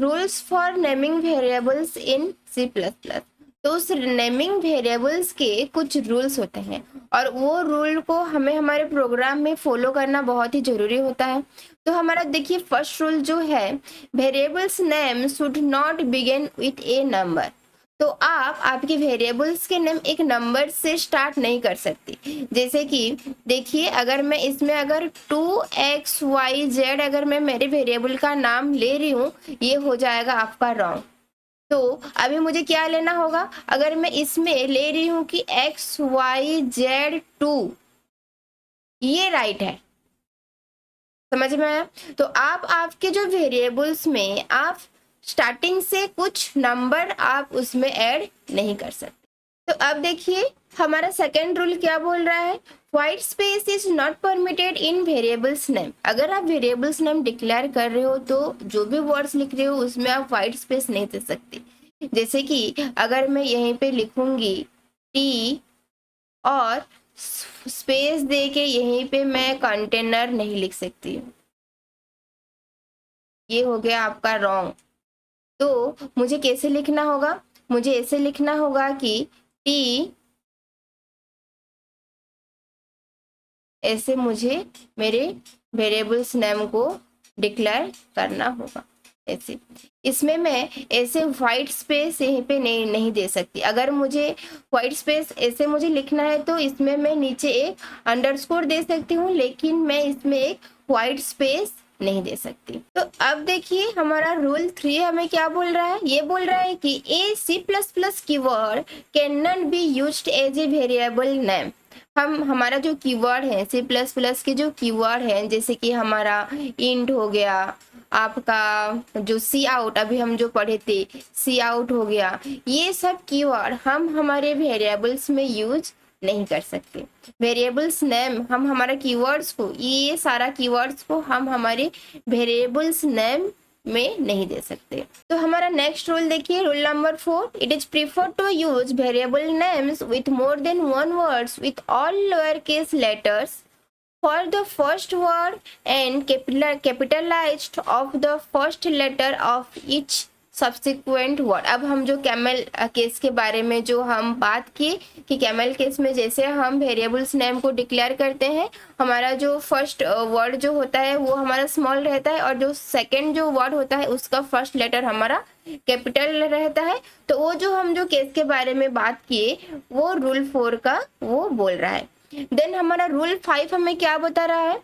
Rules for naming variables in C plus plus. तो उस naming variables के कुछ रूल्स होते हैं और वो रूल को हमें हमारे प्रोग्राम में फॉलो करना बहुत ही ज़रूरी होता है। तो हमारा देखिए फर्स्ट रूल जो है, variables name should not begin with A number. तो आप आपके वेरिएबल्स के नेम एक नंबर से स्टार्ट नहीं कर सकती। जैसे कि देखिए, अगर मैं इसमें अगर 2xyz अगर मैं मेरे वेरिएबल का नाम ले रही हूँ, ये हो जाएगा आपका रॉन्ग। तो अभी मुझे क्या लेना होगा, अगर मैं इसमें ले रही हूँ कि xyz2, ये राइट है। समझ में आया? तो आप आपके जो वेरिएबल्स में आप स्टार्टिंग से कुछ नंबर आप उसमें ऐड नहीं कर सकते। तो अब देखिए हमारा सेकेंड रूल क्या बोल रहा है, white space is not permitted in variables name. अगर आप वेरिएबल्स नेम डिक्लेयर कर रहे हो तो जो भी वर्ड्स लिख रहे हो उसमें आप व्हाइट स्पेस नहीं दे सकते। जैसे कि अगर मैं यहीं पे लिखूंगी टी और स्पेस दे के यहीं पे मैं कंटेनर नहीं लिख सकती हूँ, ये हो गया आपका रॉन्ग। तो मुझे कैसे लिखना होगा, मुझे ऐसे लिखना होगा कि टी, ऐसे मुझे मेरे वेरिएबल्स नेम को डिक्लेयर करना होगा ऐसे। इसमें मैं ऐसे व्हाइट स्पेस यहीं पे नहीं दे सकती। अगर मुझे व्हाइट स्पेस ऐसे मुझे लिखना है तो इसमें मैं नीचे एक अंडरस्कोर दे सकती हूँ, लेकिन मैं इसमें एक व्हाइट स्पेस नहीं दे सकती। तो अब देखिए हमारा रूल 3 हमें क्या बोल रहा है, ये बोल रहा है कि a C++ keyword can not be used as a variable name. हमारा जो कीवर्ड है C++ के जो कीवर्ड है, जैसे कि हमारा इंट हो गया, आपका जो सी आउट अभी हम जो पढ़े थे सी आउट हो गया, ये सब कीवर्ड हम हमारे वेरिएबल्स में यूज नहीं कर सकते। वेरिएबल्स नेम हम हमारा कीवर्ड्स को, ये सारा कीवर्ड्स को हम हमारे वेरिएबल्स नेम में नहीं दे सकते। तो हमारा नेक्स्ट रूल देखिए, rule number 4, it is preferred to use variable names with more than one words with all lower case letters for the first word and capitalized of the first letter of each subsequent word। अब हम जो camel case के बारे में जो हम बात की कि कैमल केस में जैसे हम वेरिएबल्स नेम को डिक्लेयर करते हैं, हमारा जो फर्स्ट वर्ड जो होता है वो हमारा स्मॉल रहता है और जो सेकंड जो वर्ड होता है उसका फर्स्ट लेटर हमारा कैपिटल रहता है। तो वो जो हम जो केस के बारे में बात किए वो रूल 4 का वो बोल रहा है। देन हमारा रूल 5 हमें क्या बता रहा है,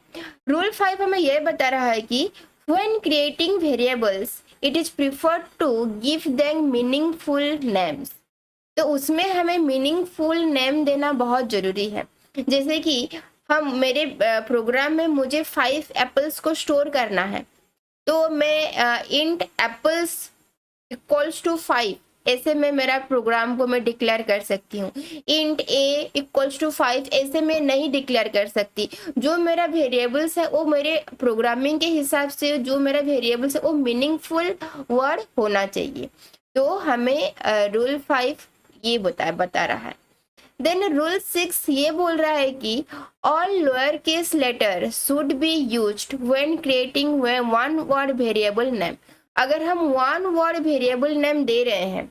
रूल 5 हमें यह बता रहा है कि when creating variables it is preferred to give them meaningful names। तो उसमें हमें मीनिंगफुल नेम देना बहुत जरूरी है। जैसे कि हम मेरे प्रोग्राम में मुझे 5 एप्पल्स को स्टोर करना है, तो मैं इंट एप्पल्स इक्वल्स टू 5 ऐसे में मेरा प्रोग्राम को मैं डिक्लेयर कर सकती हूँ। इंट ए इक्वल्स टू 5 ऐसे में नहीं डिक्लेयर कर सकती। जो मेरा वेरिएबल्स है वो मेरे प्रोग्रामिंग के हिसाब से जो मेरा वेरिएबल्स है वो मीनिंगफुल वर्ड होना चाहिए। तो हमें रूल 5 ये बता रहा है। देन रूल 6 ये बोल रहा है कि all lower case letter should be used when creating one word variable name. अगर हम वन वर्ड वेरिएबल नेम दे रहे हैं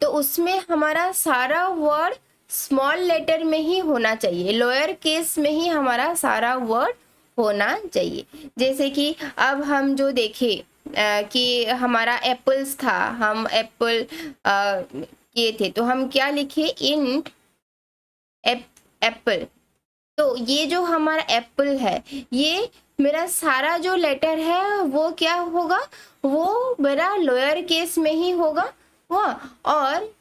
तो उसमें हमारा सारा वर्ड स्मॉल लेटर में ही होना चाहिए, लोअर केस में ही हमारा सारा वर्ड होना चाहिए। जैसे कि अब हम जो देखें कि हमारा एप्पल्स था, हम एप्पल किए थे, तो हम क्या लिखे, इंट एप्पल। तो ये जो हमारा एप्पल है, ये मेरा सारा जो लेटर है वो क्या होगा, वो मेरा लोअर केस में ही होगा और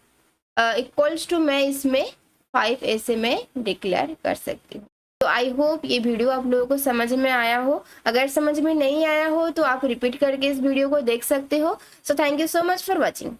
इक्वल्स टू मैं इसमें 5 ऐसे में डिक्लेयर कर सकती हूँ। तो आई होप ये वीडियो आप लोगों को समझ में आया हो। अगर समझ में नहीं आया हो तो आप रिपीट करके इस वीडियो को देख सकते हो। So thank you so much for watching.